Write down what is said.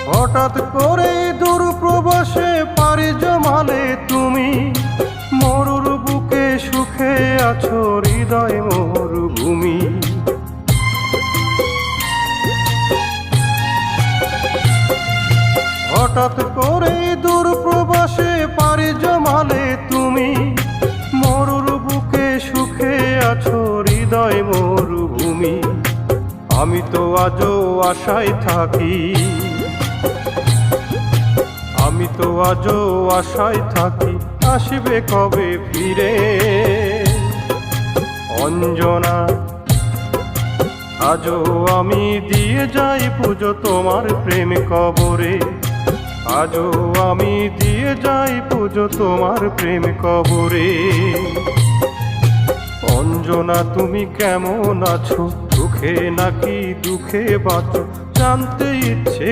হঠাৎ করে দূর প্রবাসে পাড়ি জমালে তুমি, মরুর বুকে সুখে আছো হৃদয় মরুভূমি। হঠাৎ করে দূর প্রবাসে পাড়ি জমালে তুমি, মরুর বুকে সুখে আছো হৃদয় মরুভূমি। আমি তো আজও আশায় থাকি, আমি তো আজও আশায় থাকি, আসবে কবে ফিরে অঞ্জনা। আজও আমি দিয়ে যাই পুজো তোমার প্রেম কবরে, আজও আমি দিয়ে যাই পুজো তোমার প্রেম কবরে। অঞ্জনা তুমি কেমন আছো, সুখে নাকি দুঃখে বাঁচো, জানতে ইচ্ছে